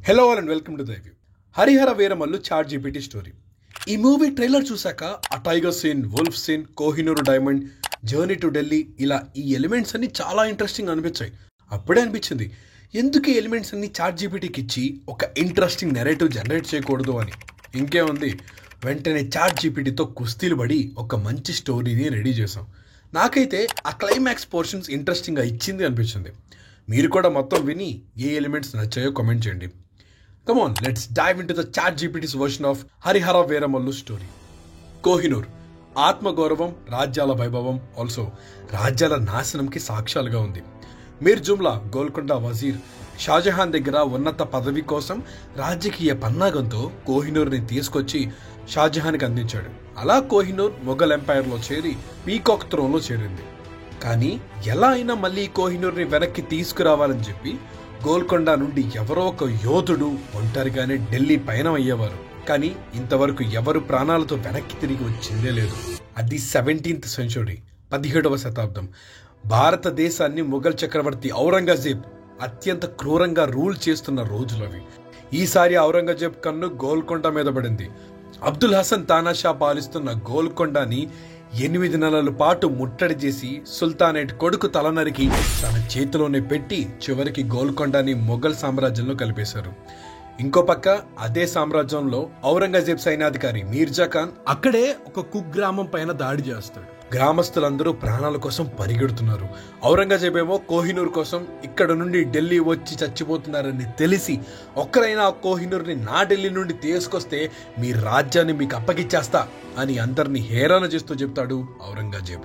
Hello all and welcome to the review. Harihara Veeramallu ChatGPT story. ఈ movie trailer చూసాక ఆ tiger scene, wolf scene, Kohinoor diamond, journey to Delhi, ఇలా ఈ elements అన్ని చాలా ఇంట్రెస్టింగ్ అనిపించాయి. అప్పుడే అనిపించింది ఎందుకు ఈ ఎలిమెంట్స్ అన్ని చాట్ జీపీటీకి ఇచ్చి ఒక ఇంట్రెస్టింగ్ నెరేటివ్ జనరేట్ చేయకూడదు అని. ఇంకేముంది, వెంటనే చాట్ జీపీటీతో కుస్తీలు పడి ఒక మంచి స్టోరీని రెడీ చేసాం. నాకైతే ఆ క్లైమాక్స్ పోర్షన్స్ ఇంట్రెస్టింగ్గా ఇచ్చింది అనిపించింది. మీరు కూడా మొత్తం విని ఏ ఎలిమెంట్స్ నచ్చాయో కామెంట్ చేయండి. Come on, let's dive into the ChatGPT's version of Harihara Veeramallu story. Kohinoor ఆత్మగౌరవం, రాజ్యాల వైభవం, ఆల్సో రాజ్యాల నాశనంకి సాక్ష్యాలుగా ఉంది. మీర్ జుమ్లా, గోల్కొండ వజీర్, షాజహాన్ దగ్గర ఉన్నత పదవి కోసం రాజకీయ పన్నాగంతో కోహినూర్ని తీసుకొచ్చి షాజహాన్కి అందించాడు. అలా కోహినూర్ మొఘల్ ఎంపైర్లో చేరి పీకాక్ త్రోన్లో చేరింది. కానీ ఎలా అయినా మళ్ళీ కోహినూర్ని వెనక్కి తీసుకురావాలని చెప్పి గోల్కొండ నుండి ఎవరో ఒక యోధుడు ఒంటరిగానే ఢిల్లీ పయనం అయ్యేవారు. కానీ ఇంతవరకు ఎవరు ప్రాణాలతో వెనక్కి తిరిగి వచ్చిందే లేదు. అది 17th సెంచురీ, 17వ శతాబ్దం. భారతదేశాన్ని మొఘల్ చక్రవర్తి ఔరంగజేబ్ అత్యంత క్రూరంగా రూల్ చేస్తున్న రోజులవి. ఈసారి ఔరంగజేబ్ కన్ను గోల్కొండ మీద పడింది. అబ్దుల్ హసన్ తానాషా పాలిస్తున్న గోల్కొండని 8 నెలల పాటు ముట్టడి చేసి సుల్తానేట్ కొడుకు తలనరికి తన చేతిలోనే పెట్టి చివరికి గోల్కొండని మొఘల్ సామ్రాజ్యంలో కలిపేశారు. ఇంకో పక్క అదే సామ్రాజ్యంలో ఔరంగజేబ్ సైన్యాధికారి మీర్జా ఖాన్ అక్కడే ఒక కుగ్రామం పైన దాడి చేస్తాడు. గ్రామస్తులందరూ ప్రాణాల కోసం పరిగెడుతున్నారు. ఔరంగజేబ్ ఏమో కోహినూర్ కోసం ఇక్కడ నుండి ఢిల్లీ వచ్చి చచ్చిపోతున్నారని తెలిసి ఒక్కరైనా ఆ కోహినూర్ని నా ఢిల్లీ నుండి తీసుకొస్తే మీ రాజ్యాన్ని మీకు అప్పగిచ్చేస్తా అని అందరినీ హేళన చేస్తూ చెప్తాడు ఔరంగజేబ్.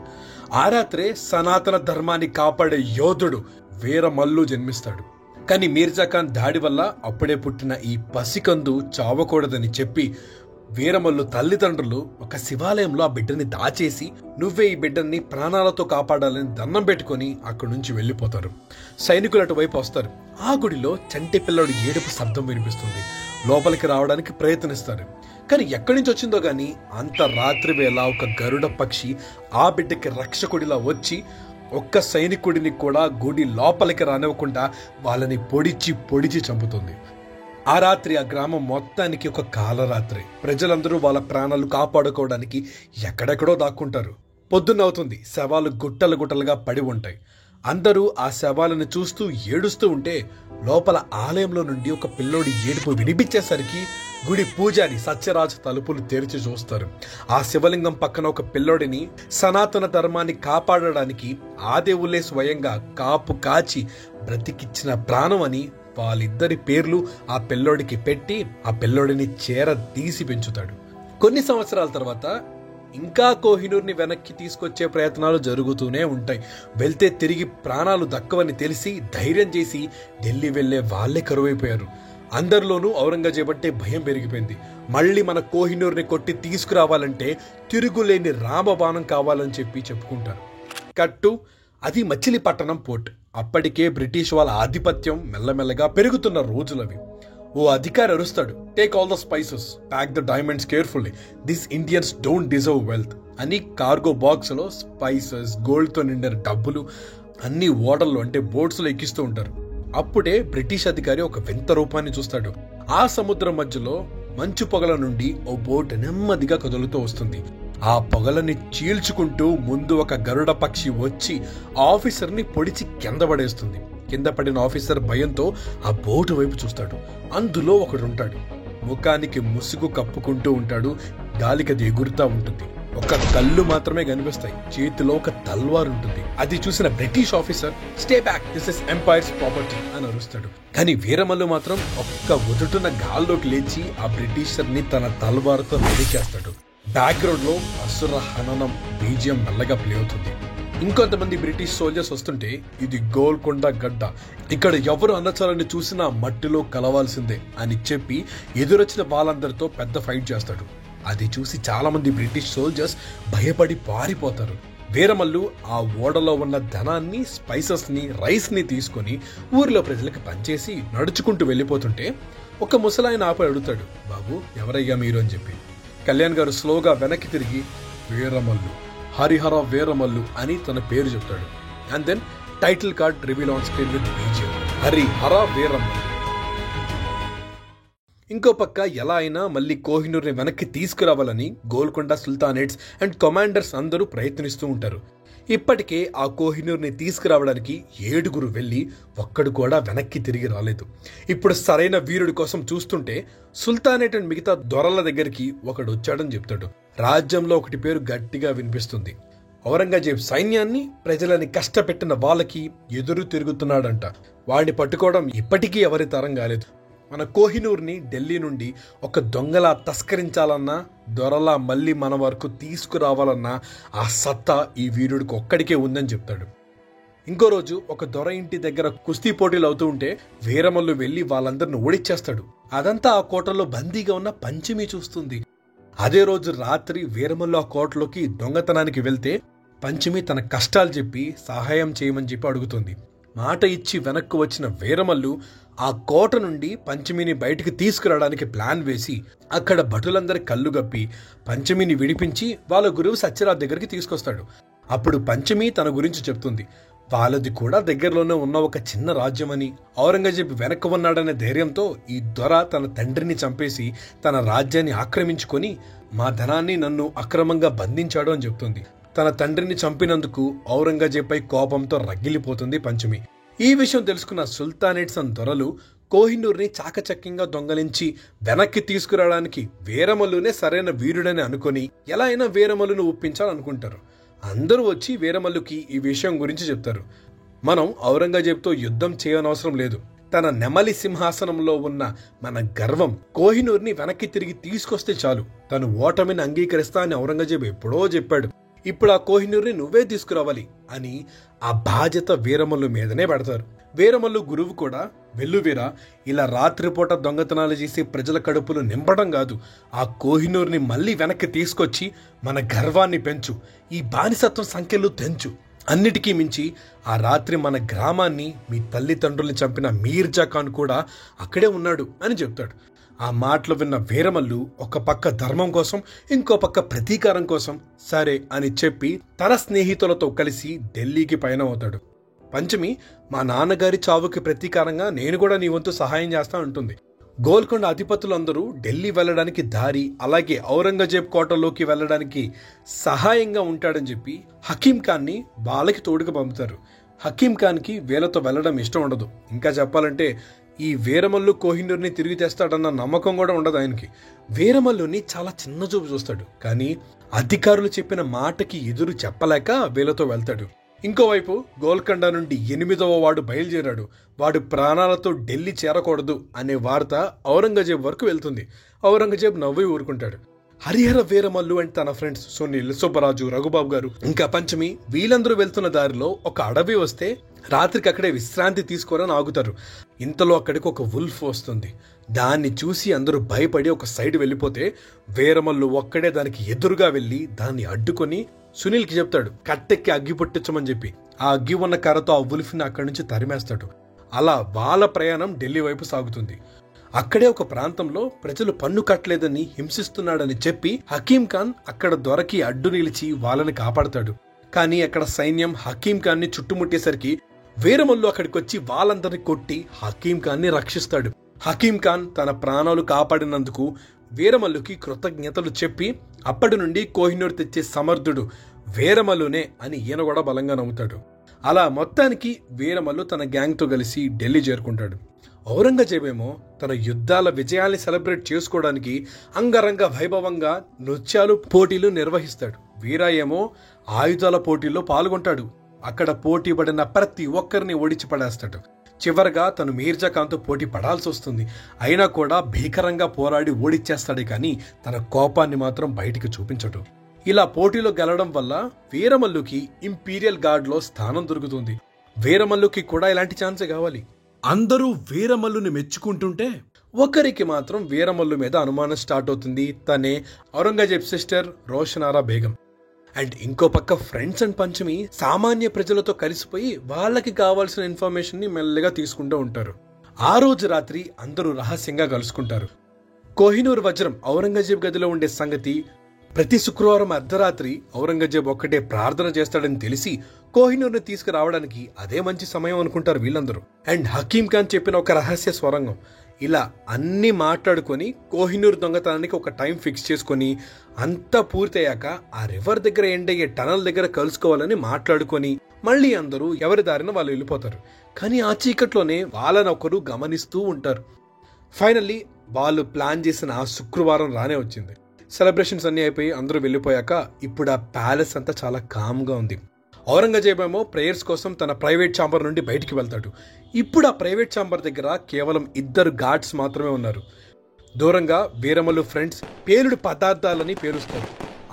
ఆ రాత్రే సనాతన ధర్మాన్ని కాపాడే యోధుడు వీరమల్లు జన్మిస్తాడు. కానీ మీర్జా ఖాన్ దాడి వల్ల అప్పుడే పుట్టిన ఈ పసికందు చావకూడదని చెప్పి వీరమల్లు తల్లిదండ్రులు ఒక శివాలయంలో ఆ బిడ్డని దాచేసి నువ్వే ఈ బిడ్డని ప్రాణాలతో కాపాడాలని దండం పెట్టుకుని అక్కడి నుంచి వెళ్ళిపోతారు. సైనికులు అటువైపు వస్తారు. ఆ గుడిలో చంటి పిల్లడు ఏడుపు శబ్దం వినిపిస్తుంది. లోపలికి రావడానికి ప్రయత్నిస్తారు. కానీ ఎక్కడి నుంచి వచ్చిందో గాని అంత రాత్రి వేళ ఒక గరుడ పక్షి ఆ బిడ్డకి రక్షకుడిలా వచ్చి ఒక్క సైనికుడిని కూడా గుడి లోపలికి రానివ్వకుండా వాళ్ళని పొడిచి చంపుతుంది. ఆ రాత్రి ఆ గ్రామం మొత్తానికి ఒక కాలరాత్రి. ప్రజలందరూ వాళ్ళ ప్రాణాలు కాపాడుకోవడానికి ఎక్కడెక్కడో దాక్కుంటారు. పొద్దున్నవుతుంది. శవాలు గుట్టలుగా పడి ఉంటాయి. అందరూ ఆ శవాలను చూస్తూ ఏడుస్తూ ఉంటే లోపల ఆలయంలో నుండి ఒక పిల్లోడి ఏడుపు వినిపించేసరికి గుడి పూజారి సత్యరాజ్ తలుపులు తెరిచి చూస్తారు. ఆ శివలింగం పక్కన ఒక పిల్లోడిని సనాతన ధర్మాన్ని కాపాడడానికి ఆ దేవుళ్ళే స్వయంగా కాపు కాచి బ్రతికిచ్చిన ప్రాణం అని వాళ్ళిద్దరి పేర్లు ఆ పిల్లోడికి పెట్టి ఆ పిల్లోడిని తీసి పెంచుతాడు. కొన్ని సంవత్సరాల తర్వాత ఇంకా కోహినూర్ని వెనక్కి తీసుకొచ్చే ప్రయత్నాలు జరుగుతూనే ఉంటాయి. వెళ్తే తిరిగి ప్రాణాలు దక్కవని తెలిసి ధైర్యం చేసి ఢిల్లీ వెళ్లే వాళ్లే కరువైపోయారు. అందరిలోనూ ఔరంగజేబ్ అంటే భయం పెరిగిపోయింది. మళ్ళీ మన కోహినూర్ని కొట్టి తీసుకురావాలంటే తిరుగులేని రామబాణం కావాలని చెప్పుకుంటారు. కట్టు అది మచిలీపట్నం పోర్ట్. అప్పటికే బ్రిటిష్ వాళ్ళ ఆధిపత్యం మెల్లమెల్లగా పెరుగుతున్న రోజులవి. ఓ అధికారి అరుస్తాడు, take all the spices, pack the diamonds carefully, this Indians don't deserve wealth అని కార్గో బాక్స్ లో స్పైసెస్, గోల్డ్ తో నిండిన డబ్బులు అన్ని ఓడల్లో అంటే బోట్స్ లో ఎక్కిస్తూ ఉంటారు. అప్పుడే బ్రిటిష్ అధికారి ఒక వింత రూపాన్ని చూస్తాడు. ఆ సముద్రం మధ్యలో మంచు పొగల నుండి ఓ బోట్ నెమ్మదిగా కదులుతూ వస్తుంది. ఆ పొగలని చీల్చుకుంటూ ముందు ఒక గరుడ పక్షి వచ్చి ఆఫీసర్ని పొడిచి కింద పడేస్తుంది. కింద పడిన ఆఫీసర్ భయంతో ఆ బోటు వైపు చూస్తాడు. అందులో ఒకడు ఉంటాడు. ముఖానికి ముసుగు కప్పుకుంటూ ఉంటాడు. గాలికది ఎగురుతా ఉంటుంది. ఒక కళ్ళు మాత్రమే కనిపిస్తాయి. చేతిలో ఒక తల్వార్ ఉంటుంది. అది చూసిన British officer, stay back, this is empire's property అని అరుస్తాడు. కానీ వీరమల్లు మాత్రం ఒక్క ఉదుటున గాల్లోకి లేచి ఆ బ్రిటిషర్ ని తన తల్వార్తో నరికేస్తాడు. బ్యాక్గ్రౌండ్ లో అసుర హననం బీజియం మెల్లగా ప్లే అవుతుంది. ఇంకొంతమంది బ్రిటిష్ సోల్జర్స్ వస్తుంటే ఇది గోల్కొండ గడ్డ, ఇక్కడ ఎవరు అన్నచాలని చూసినా మట్టిలో కలవాల్సిందే అని చెప్పి ఎదురొచ్చిన వాళ్ళందరితో పెద్ద ఫైట్ చేస్తాడు. అది చూసి చాలా మంది బ్రిటిష్ సోల్జర్స్ భయపడి పారిపోతారు. వీరమల్లు ఆ ఓడలో ఉన్న ధనాన్ని, స్పైసెస్ ని, రైస్ ని తీసుకుని ఊరిలో ప్రజలకు పంచేసి నడుచుకుంటూ వెళ్ళిపోతుంటే ఒక ముసలాయన ఆపై అడుగుతాడు, బాబు ఎవరయ్యా మీరు అని చెప్పి. కళ్యాణ్ గారు స్లోగా వెనక్కి తిరిగి వీరమల్లు, హరిహర వీరమల్లు అని తన పేరు చెప్తాడు. And then title card reveal on screen with BGM Harihara Veeramallu. ఇంకో పక్క ఎలా అయినా మళ్ళీ కోహినూర్ని వెనక్కి తీసుకురావాలని గోల్కొండ సుల్తానేట్స్ అండ్ కమాండర్స్ అందరూ ప్రయత్నిస్తూ ఉంటారు. ఇప్పటికే ఆ కోహినూర్ని తీసుకురావడానికి 7 వెళ్ళి ఒక్కడు కూడా వెనక్కి తిరిగి రాలేదు. ఇప్పుడు సరైన వీరుడి కోసం చూస్తుంటే సుల్తానేట్ అండ్ మిగతా దొరల దగ్గరికి ఒకడు వచ్చాడని చెప్తాడు. రాజ్యంలో ఒకటి పేరు గట్టిగా వినిపిస్తుంది. ఔరంగజేబ్ సైన్యాన్ని, ప్రజలని కష్టపెట్టిన వాళ్ళకి ఎదురు తిరుగుతున్నాడంట. వాడిని పట్టుకోవడం ఇప్పటికీ ఎవరి తరం కాలేదు. మన కోహినూర్ని ఢిల్లీ నుండి ఒక దొంగలా తస్కరించాలన్నా, దొరలా మళ్ళీ మన వరకు తీసుకురావాలన్నా ఆ సత్తా ఈ వీరుడికి ఒక్కడికే ఉందని చెప్తాడు. ఇంకో రోజు ఒక దొర ఇంటి దగ్గర కుస్తీ పోటీలు అవుతూ ఉంటే వీరమల్లు వెళ్లి వాళ్ళందరిని ఓడిచ్చేస్తాడు. అదంతా ఆ కోటలో బందీగా ఉన్న పంచమి చూస్తుంది. అదే రోజు రాత్రి వీరమల్లు ఆ కోటలోకి దొంగతనానికి వెళ్తే పంచమి తన కష్టాలు చెప్పి సహాయం చేయమని చెప్పి అడుగుతుంది. మాట ఇచ్చి వెనక్కు వచ్చిన వీరమల్లు ఆ కోట నుండి పంచమిని బయటికి తీసుకురావడానికి ప్లాన్ వేసి అక్కడ భటులందరి కళ్ళు గప్పి పంచమిని విడిపించి వాళ్ళ గురువు సత్యరాజ్ దగ్గరికి తీసుకొస్తాడు. అప్పుడు పంచమి తన గురించి చెప్తుంది. వాళ్ళది కూడా దగ్గరలోనే ఉన్న ఒక చిన్న రాజ్యమని, ఔరంగజేబు వెనక్కు ఉన్నాడనే ధైర్యంతో ఈ దొర తన తండ్రిని చంపేసి తన రాజ్యాన్ని ఆక్రమించుకొని మా ధనాన్ని నన్ను అక్రమంగా బంధించాడు అని చెప్తుంది. తన తండ్రిని చంపినందుకు ఔరంగజేబుపై కోపంతో రగిలిపోతుంది పంచమి. ఈ విషయం తెలుసుకున్న సుల్తానేట్స్ అండ్ దొరలు కోహినూర్ని చాకచక్యంగా దొంగలించి వెనక్కి తీసుకురావడానికి వీరమల్లునే సరైన వీరుడని అనుకుని ఎలా అయినా వీరమల్లును ఒప్పించాలనుకుంటారు. అందరూ వచ్చి వీరమల్లుకి ఈ విషయం గురించి చెప్తారు. మనం ఔరంగజేబుతో యుద్ధం చేయనవసరం లేదు. తన నెమలి సింహాసనంలో ఉన్న మన గర్వం కోహినూర్ని వెనక్కి తిరిగి తీసుకొస్తే చాలు. తను ఓటమిని అంగీకరిస్తా అని ఔరంగజేబు ఎప్పుడో చెప్పాడు. ఇప్పుడు ఆ కోహినూర్ని నువ్వే తీసుకురావాలి అని ఆ బాధ్యత వీరమల్లు మీదనే పెడతారు. వీరమల్లు గురువు కూడా, వెల్లువీరా, ఇలా రాత్రిపూట దొంగతనాలు చేసి ప్రజల కడుపులు నింపడం కాదు, ఆ కోహినూర్ని మళ్ళీ వెనక్కి తీసుకొచ్చి మన గర్వాన్ని పెంచు, ఈ బానిసత్వం సంఖ్యలు తెంచు. అన్నిటికీ మించి ఆ రాత్రి మన గ్రామాన్ని, మీ తల్లిదండ్రుల్ని చంపిన మీర్జా ఖాన్ కూడా అక్కడే ఉన్నాడు అని చెప్తాడు. ఆ మాటలు విన్న వీరమల్లు ఒక పక్క ధర్మం కోసం, ఇంకో పక్క ప్రతీకారం కోసం సరే అని చెప్పి తన స్నేహితులతో కలిసి ఢిల్లీకి పయనమవుతాడు. పంచమి, మా నాన్నగారి చావుకి ప్రతీకారంగా నేను కూడా నీ వంతు సహాయం చేస్తా ఉంటుంది. గోల్కొండ అధిపతులందరూ ఢిల్లీ వెళ్ళడానికి దారి, అలాగే ఔరంగజేబ్ కోటలోకి వెళ్ళడానికి సహాయంగా ఉంటాడని చెప్పి హకీం ఖాన్ని వాళ్ళకి తోడుగా పంపుతారు. హకీం ఖాన్కి వీళ్ళతో వెళ్ళడం ఇష్టం ఉండదు. ఇంకా చెప్పాలంటే ఈ వీరమల్లు కోహినూర్ని తిరిగి తెస్తాడన్న నమ్మకం కూడా ఉండదు ఆయనకి. వీరమల్లుని చాలా చిన్న చూపు చూస్తాడు. కానీ అధికారులు చెప్పిన మాటకి ఎదురు చెప్పలేక వీళ్ళతో వెళ్తాడు. ఇంకోవైపు గోల్కొండ నుండి 8వ వాడు బయలుదేరాడు. వాడు ప్రాణాలతో ఢిల్లీ చేరకూడదు అనే వార్త ఔరంగజేబు వరకు వెళ్తుంది. ఔరంగజేబు నవ్వి ఊరుకుంటాడు. హరిహర వీరమల్లు అండ్ తన ఫ్రెండ్స్ సునీల్, సుబ్బరాజు, రఘుబాబు గారు ఇంకా పంచమి వీళ్ళందరూ వెళ్తున్న దారిలో ఒక అడవి వస్తే రాత్రికి అక్కడే విశ్రాంతి తీసుకోరని ఆగుతారు. ఇంతలో అక్కడికి ఒక వుల్ఫ్ వస్తుంది. దాన్ని చూసి అందరూ భయపడి ఒక సైడ్ వెళ్ళిపోతే వీరమల్లు ఒక్కడే దానికి ఎదురుగా వెళ్ళి దాన్ని అడ్డుకొని సునీల్కి చెప్తాడు కట్టెక్కి అగ్గి పుట్టించమని చెప్పి. ఆ అగ్గి ఉన్న కర్రతో ఆ వుల్ఫ్ని అక్కడి నుంచి తరిమేస్తాడు. అలా వాళ్ళ ప్రయాణం ఢిల్లీ వైపు సాగుతుంది. అక్కడే ఒక ప్రాంతంలో ప్రజలు పన్ను కట్టలేదని హింసిస్తున్నాడని చెప్పి హకీం ఖాన్ అక్కడ దొరకి అడ్డు నిలిచి వాళ్ళని కాపాడతాడు. కానీ అక్కడ సైన్యం హకీం ఖాన్ని చుట్టుముట్టేసరికి వీరమల్లు అక్కడికి వచ్చి వాళ్ళందరినీ కొట్టి హకీం ఖాన్ని రక్షిస్తాడు. హకీం ఖాన్ తన ప్రాణాలు కాపాడినందుకు వీరమల్లుకి కృతజ్ఞతలు చెప్పి అప్పటి నుండి కోహినూర్ తెచ్చే సమర్థుడు వీరమల్లునే అని ఈయన కూడా బలంగా నమ్ముతాడు. అలా మొత్తానికి వీరమల్లు తన గ్యాంగ్తో కలిసి ఢిల్లీ చేరుకుంటాడు. ఔరంగజేబేమో తన యుద్ధాల విజయాల్ని సెలబ్రేట్ చేసుకోవడానికి అంగరంగ వైభవంగా నృత్యాలు, పోటీలు నిర్వహిస్తాడు. వీరా ఏమో ఆయుధాల పోటీల్లో పాల్గొంటాడు. అక్కడ పోటీ పడిన ప్రతి ఒక్కరిని ఓడించి పడేస్తాడు. చివరగా తను మీర్జా ఖాన్తో పోటీ పడాల్సి వస్తుంది. అయినా కూడా భీకరంగా పోరాడి ఓడిచ్చేస్తాడే కానీ తన కోపాన్ని మాత్రం బయటికి చూపించడు. ఇలా పోటీలో గెలవడం వల్ల వీరమల్లుకి ఇంపీరియల్ గార్డ్లో స్థానం దొరుకుతుంది. వీరమల్లుకి కూడా ఇలాంటి ఛాన్సే కావాలి. అందరూ వీరమల్లుని మెచ్చుకుంటుంటే ఒకరికి మాత్రం వీరమల్లు మీద అనుమానం స్టార్ట్ అవుతుంది. తనే ఔరంగజేబ్ సిస్టర్ రోషనారా బేగం. అండ్ ఇంకో పక్క ఫ్రెండ్స్ అండ్ పంచమి సామాన్య ప్రజలతో కలిసిపోయి వాళ్ళకి కావాల్సిన ఇన్ఫర్మేషన్ ని మెల్లగా తీసుకుంటూ ఉంటారు. ఆ రోజు రాత్రి అందరూ రహస్యంగా కలుసుకుంటారు. కోహినూర్ వజ్రం ఔరంగజేబ్ గదిలో ఉండే సంగతి ప్రతి శుక్రవారం అర్ధరాత్రి ఔరంగజేబ్ ఒక్కటే ప్రార్థన చేస్తాడని తెలిసి కోహినూర్ని తీసుకురావడానికి అదే మంచి సమయం అనుకుంటారు వీళ్ళందరూ. అండ్ హకీం ఖాన్ చెప్పిన ఒక రహస్య స్వరంగం ఇలా అన్నీ మాట్లాడుకొని కోహినూర్ దొంగతనానికి ఒక టైం ఫిక్స్ చేసుకొని అంతా పూర్తయ్యాక ఆ రివర్ దగ్గర ఎండ్ అయ్యే టనల్ దగ్గర కలుసుకోవాలని మాట్లాడుకొని మళ్ళీ అందరూ ఎవరి దారిన వాళ్ళు వెళ్ళిపోతారు. కానీ ఆ చీకట్లోనే వాళ్ళనొకరు గమనిస్తూ ఉంటారు. ఫైనల్లీ వాళ్ళు ప్లాన్ చేసిన ఆ శుక్రవారం రానే వచ్చింది. సెలబ్రేషన్స్ అన్నీ అయిపోయి అందరూ వెళ్ళిపోయాక ఇప్పుడు ఆ ప్యాలెస్ అంతా చాలా కామ్గా ఉంది. ఔరంగజేబ్ ఏమో ప్రేయర్స్ కోసం తన ప్రైవేట్ ఛాంబర్ నుండి బయటికి వెళ్తాడు. ఇప్పుడు ఆ ప్రైవేట్ ఛాంబర్ దగ్గర కేవలం 2 గార్డ్స్ మాత్రమే ఉన్నారు. దూరంగా వీరమల్లు ఫ్రెండ్స్ పేలుడు పదార్థాలని పేరుస్తారు.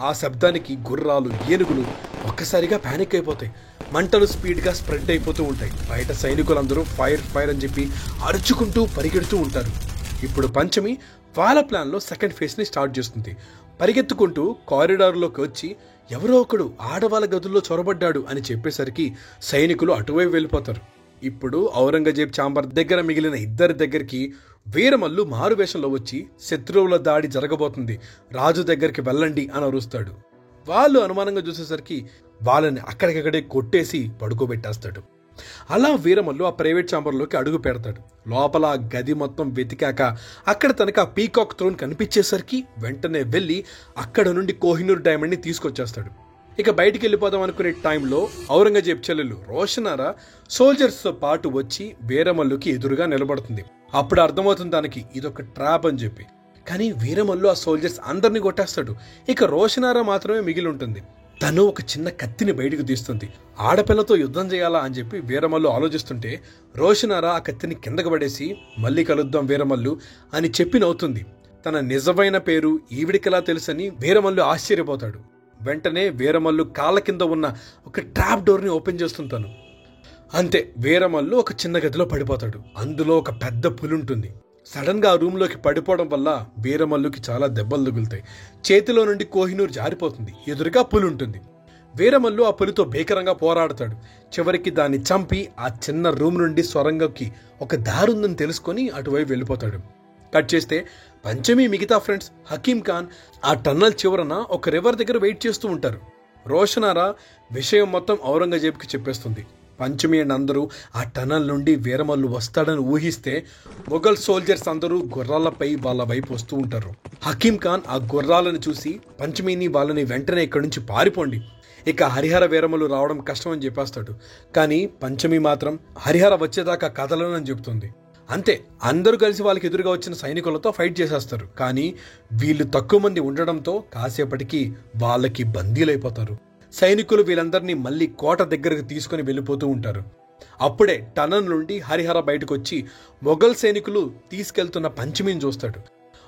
ఆ శబ్దానికి గుర్రాలు, ఏనుగులు ఒక్కసారిగా ప్యానిక్ అయిపోతాయి. మంటలు స్పీడ్గా స్ప్రెడ్ అయిపోతూ ఉంటాయి. బయట సైనికులందరూ ఫైర్ ఫైర్ అని చెప్పి అరుచుకుంటూ పరిగెడుతూ ఉంటారు. ఇప్పుడు పంచమి వాళ్ళ ప్లాన్లో సెకండ్ ఫేజ్ని స్టార్ట్ చేస్తుంది. పరిగెత్తుకుంటూ కారిడార్లోకి వచ్చి ఎవరో ఒకడు ఆడవాళ్ళ గదుల్లో చొరబడ్డాడు అని చెప్పేసరికి సైనికులు అటువైపు వెళ్ళిపోతారు. ఇప్పుడు ఔరంగజేబ్ ఛాంబర్ దగ్గర మిగిలిన 2 దగ్గరికి వీరమల్లు మారువేషంలో వచ్చి శత్రువుల దాడి జరగబోతుంది, రాజు దగ్గరికి వెళ్ళండి అని అరుస్తాడు. వాళ్ళు అనుమానంగా చూసేసరికి వాళ్ళని అక్కడికక్కడే కొట్టేసి పడుకోబెట్టేస్తాడు. అలా వీరమల్లు ఆ ప్రైవేట్ ఛాంబర్లోకి అడుగు పెడతాడు. లోపల ఆ గది మొత్తం వెతికాక అక్కడ తనకు ఆ పీకాక్ థ్రోన్ కనిపించేసరికి వెంటనే వెళ్ళి అక్కడ నుండి కోహినూర్ డైమండ్ని తీసుకొచ్చేస్తాడు. ఇక బయటికి వెళ్ళిపోదాం అనుకునే టైంలో ఔరంగజేబ్ చెల్లెలు రోషనారా సోల్జర్స్తో పాటు వచ్చి వీరమల్లుకి ఎదురుగా నిలబడుతుంది. అప్పుడు అర్థమవుతుంది దానికి ఇదొక ట్రాప్ అని చెప్పి. కానీ వీరమల్లు ఆ సోల్జర్స్ అందరినీ కొట్టేస్తాడు. ఇక రోషనారా మాత్రమే మిగిలి ఉంటుంది. తను ఒక చిన్న కత్తిని బయటకు తీస్తుంది. ఆడపిల్లతో యుద్ధం చేయాలా అని చెప్పి వీరమల్లు ఆలోచిస్తుంటే రోషనారా ఆ కత్తిని కిందకు పడేసి మళ్ళీ కలుద్దాం వీరమల్లు అని చెప్పి నవ్వుతుంది. తన నిజమైన పేరు ఈవిడికెలా తెలుసని వీరమల్లు ఆశ్చర్యపోతాడు. వెంటనే వీరమల్లు కాళ్ళ కింద ఉన్న ఒక ట్రాప్ డోర్ని ఓపెన్ చేస్తుంటాను. అంతే, వీరమల్లు ఒక చిన్న గదిలో పడిపోతాడు. అందులో ఒక పెద్ద పులి ఉంటుంది. సడన్ గా ఆ రూమ్ లోకి పడిపోవడం వల్ల వీరమల్లుకి చాలా దెబ్బలు తగులుతాయి. చేతిలో నుండి కోహినూర్ జారిపోతుంది. ఎదురుగా పులి ఉంటుంది. వీరమల్లు ఆ పులితో భీకరంగా పోరాడతాడు. చివరికి దాన్ని చంపి ఆ చిన్న రూమ్ నుండి సొరంగంకి ఒక దారి ఉందని తెలుసుకొని అటువైపు వెళ్ళిపోతాడు. కట్ చేస్తే పంచమి మిగతా ఫ్రెండ్స్ హకీం ఖాన్ ఆ టన్నల్ చివరన ఒక రివర్ దగ్గర వెయిట్ చేస్తూ ఉంటారు. రోషనారా విషయం మొత్తం ఔరంగజేబ్కి చెప్పేస్తుంది. పంచమి అండ్ అందరూ ఆ టనల్ నుండి వీరమల్లు వస్తాడని ఊహిస్తే మొఘల్ సోల్జర్స్ అందరూ గుర్రాలపై వాళ్ళ వైపు వస్తూ ఉంటారు. హకీం ఖాన్ ఆ గుర్రాలను చూసి పంచమిని వాళ్ళని వెంటనే ఇక్కడి నుంచి పారిపోండి, ఇక హరిహర వీరమల్లు రావడం కష్టం అని చెప్పేస్తాడు. కానీ పంచమి మాత్రం హరిహర వచ్చేదాకా కదలనని చెప్తుంది. అంతే, అందరూ కలిసి వాళ్ళకి ఎదురుగా వచ్చిన సైనికులతో ఫైట్ చేసేస్తారు. కానీ వీళ్ళు తక్కువ మంది ఉండడంతో కాసేపటికి వాళ్ళకి బందీలైపోతారు. సైనికులు వీళ్ళందరినీ మళ్ళీ కోట దగ్గరకు తీసుకుని వెళ్ళిపోతూ ఉంటారు. అప్పుడే టనల్ నుండి హరిహర బయటకు వచ్చి మొఘల్ సైనికులు తీసుకెళ్తున్న పంచమిని చూస్తాడు.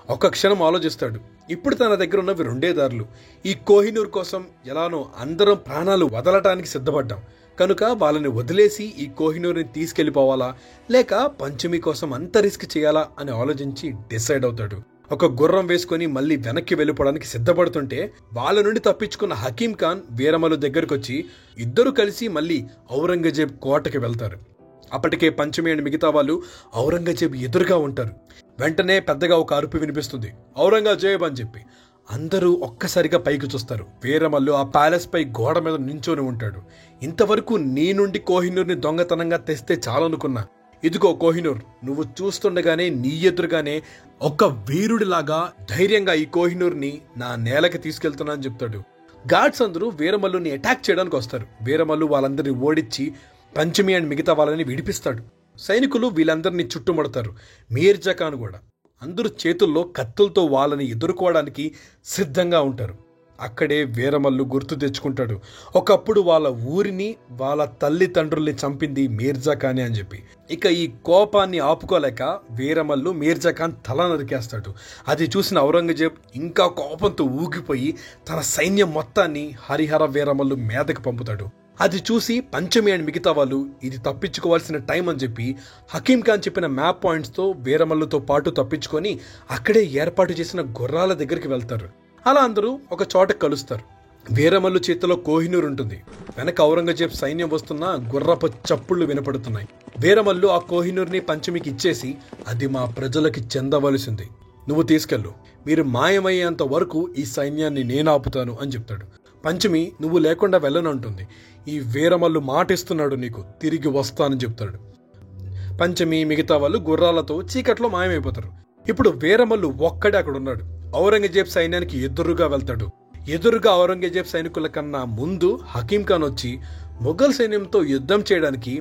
ఒక క్షణం ఆలోచిస్తాడు. ఇప్పుడు తన దగ్గర ఉన్నవి 2 దారులు. ఈ కోహినూర్ కోసం ఎలానో అందరం ప్రాణాలు వదలటానికి సిద్ధపడ్డాం కనుక వాళ్ళని వదిలేసి ఈ కోహినూర్ని తీసుకెళ్లిపోవాలా లేక పంచమి కోసం అంత రిస్క్ చేయాలా అని ఆలోచించి డిసైడ్ అవుతాడు. ఒక గుర్రం వేసుకుని మళ్ళీ వెనక్కి వెళ్ళిపోవడానికి సిద్ధపడుతుంటే వాళ్ళ నుండి తప్పించుకున్న హకీం ఖాన్ వీరమల్లు దగ్గరకు వచ్చి ఇద్దరు కలిసి మళ్ళీ ఔరంగజేబ్ కోటకి వెళ్తారు. అప్పటికే పంచమి అండ్ మిగతా వాళ్ళు ఔరంగజేబ్ ఎదురుగా ఉంటారు. వెంటనే పెద్దగా ఒక అరుపు వినిపిస్తుంది, ఔరంగజేబ్ అని చెప్పి. అందరూ ఒక్కసారిగా పైకి చూస్తారు. వీరమల్లు ఆ ప్యాలెస్ పై గోడ మీద నించొని ఉంటాడు. ఇంతవరకు నీ నుండి కోహినూర్ని దొంగతనంగా తెస్తే చాలనుకున్నా, ఇదిగో కోహినూర్, నువ్వు చూస్తుండగానే నీ ఎదురుగానే ఒక వీరుడిలాగా ధైర్యంగా ఈ కోహినూర్ని నా నేలకి తీసుకెళ్తున్నా అని చెప్తాడు. గార్డ్స్ అందరూ వీరమల్లుని అటాక్ చేయడానికి వస్తారు. వీరమల్లు వాళ్ళందరినీ ఓడించి పంచమి అండ్ మిగతా వాళ్ళని విడిపిస్తాడు. సైనికులు వీళ్ళందరినీ చుట్టుముడతారు. మీర్జా ఖాన్ కూడా. అందరూ చేతుల్లో కత్తులతో వాళ్ళని ఎదుర్కోవడానికి సిద్ధంగా ఉంటారు. అక్కడే వీరమల్లు గుర్తు తెచ్చుకుంటాడు, ఒకప్పుడు వాళ్ళ ఊరిని వాళ్ళ తల్లిదండ్రుల్ని చంపింది మీర్జా ఖానే అని చెప్పి. ఇక ఈ కోపాన్ని ఆపుకోలేక వీరమల్లు మీర్జా ఖాన్ తల నరికేస్తాడు. అది చూసిన ఔరంగజేబ్ ఇంకా కోపంతో ఊగిపోయి తన సైన్యం మొత్తాన్ని హరిహర వీరమల్లు మీదకి పంపుతాడు. అది చూసి పంచమి అండ్ మిగతా వాళ్ళు ఇది తప్పించుకోవాల్సిన టైం అని చెప్పి హకీం ఖాన్ చెప్పిన మ్యాప్ పాయింట్స్తో వీరమల్లుతో పాటు తప్పించుకొని అక్కడే ఏర్పాటు చేసిన గుర్రాల దగ్గరికి వెళ్తారు. అలా అందరూ ఒక చోట కలుస్తారు. వీరమల్లు చేతిలో కోహినూర్ ఉంటుంది. వెనక ఔరంగజేబ్ సైన్యం వస్తున్న గుర్రపు చప్పుళ్లు వినపడుతున్నాయి. వీరమల్లు ఆ కోహినూర్ని పంచమికి ఇచ్చేసి, అది మా ప్రజలకి చెందవలసింది, నువ్వు తీసుకెళ్ళు, మీరు మాయమయ్యేంత వరకు ఈ సైన్యాన్ని నేను ఆపుతాను అని చెప్తాడు. పంచమి నువ్వు లేకుండా వెళ్ళనంటుంది. ఈ వీరమల్లు మాటిస్తున్నాడు, నీకు తిరిగి వస్తానని చెప్తాడు. పంచమి మిగతా వాళ్ళు గుర్రాలతో చీకట్లో మాయమైపోతారు. ఇప్పుడు వీరమల్లు ఒక్కడే అక్కడ ఉన్నాడు. ఔరంగజేబ్ సైన్యానికి ఎదురుగా వెళ్తాడు. ఎదురుగా ఔరంగజేబ్ సైనికుల కన్నా ముందు హకీం ఖాన్ వచ్చి మొఘల్ సైన్యంతో యుద్ధం చేయడానికి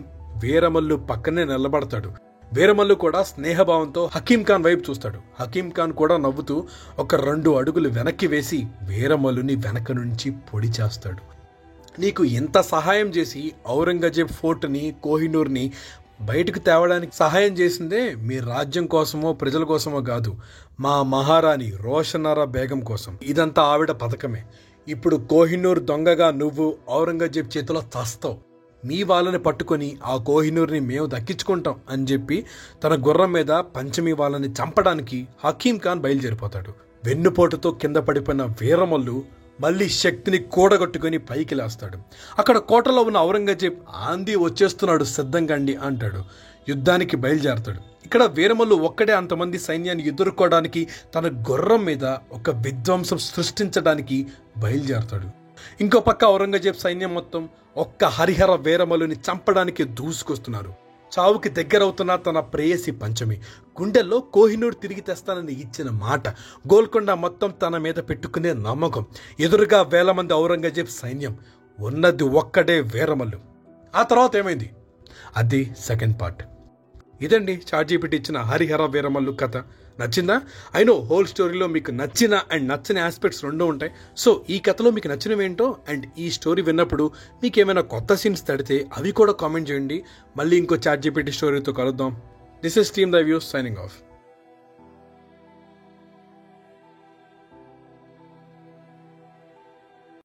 వీరమల్లు పక్కనే నిలబడతాడు. వీరమల్లు కూడా స్నేహభావంతో హకీం ఖాన్ వైపు చూస్తాడు. హకీం ఖాన్ కూడా నవ్వుతూ ఒక 2 అడుగులు వెనక్కి వేసి వీరమల్లుని వెనక నుంచి పొడి చేస్తాడు. నీకు ఎంత సహాయం చేసి ఔరంగజేబ్ ఫోర్ట్ని కోహినూర్ని బయటకు తేవడానికి సహాయం చేసిందే మీ రాజ్యం కోసమో ప్రజల కోసమో కాదు, మా మహారాణి రోషనారా బేగం కోసం. ఇదంతా ఆవిడ పథకమే. ఇప్పుడు కోహినూర్ దొంగగా నువ్వు ఔరంగజేబ్ చేతిలో చస్తావు. మీ వాళ్ళని పట్టుకొని ఆ కోహినూర్ని మేము దక్కించుకుంటాం అని చెప్పి తన గుర్రం మీద పంచమి వాళ్ళని చంపడానికి హకీం ఖాన్ బయలుదేరిపోతాడు. వెన్నుపోటుతో కింద పడిపోయిన వీరమల్లు మళ్ళీ శక్తిని కూడగట్టుకుని పైకి లేస్తాడు. అక్కడ కోటలో ఉన్న ఔరంగజేబ్ ఆందీ వచ్చేస్తున్నాడు, సిద్ధంగండి అంటాడు. యుద్ధానికి బయలుదేరతాడు. ఇక్కడ వీరమల్లు ఒక్కడే అంతమంది సైన్యాన్ని ఎదుర్కోవడానికి తన గుర్రం మీద ఒక విధ్వంసం సృష్టించడానికి బయలుదేరతాడు. ఇంకో పక్క ఔరంగజేబ్ సైన్యం మొత్తం ఒక్క హరిహర వీరమల్లుని చంపడానికి దూసుకొస్తున్నారు. చావుకి దగ్గరవుతున్న తన ప్రేయసి పంచమి గుండెల్లో కోహినూర్ తిరిగి తెస్తానని ఇచ్చిన మాట, గోల్కొండ మొత్తం తన మీద పెట్టుకునే నమ్మకం, ఎదురుగా 1000 మంది ఔరంగజేబ్ సైన్యం, ఉన్నది ఒక్కడే వీరమల్లు. ఆ తర్వాత ఏమైంది? అది సెకండ్ పార్ట్. ఇదండి చాట్‌జీపీటీ ఇచ్చిన హరిహర వీరమల్లు కథ. నచ్చిందా? అయినో హోల్ స్టోరీలో మీకు నచ్చిన అండ్ నచ్చని ఆస్పెక్ట్స్ 2 ఉంటాయి. సో ఈ కథలో మీకు నచ్చినవేంటో అండ్ ఈ స్టోరీ విన్నప్పుడు మీకు ఏమైనా కొత్త సీన్స్ తడితే అవి కూడా కామెంట్ చేయండి. మళ్ళీ ఇంకో చాట్‌జీపీటీ స్టోరీతో కలుద్దాం. This is team the views signing off.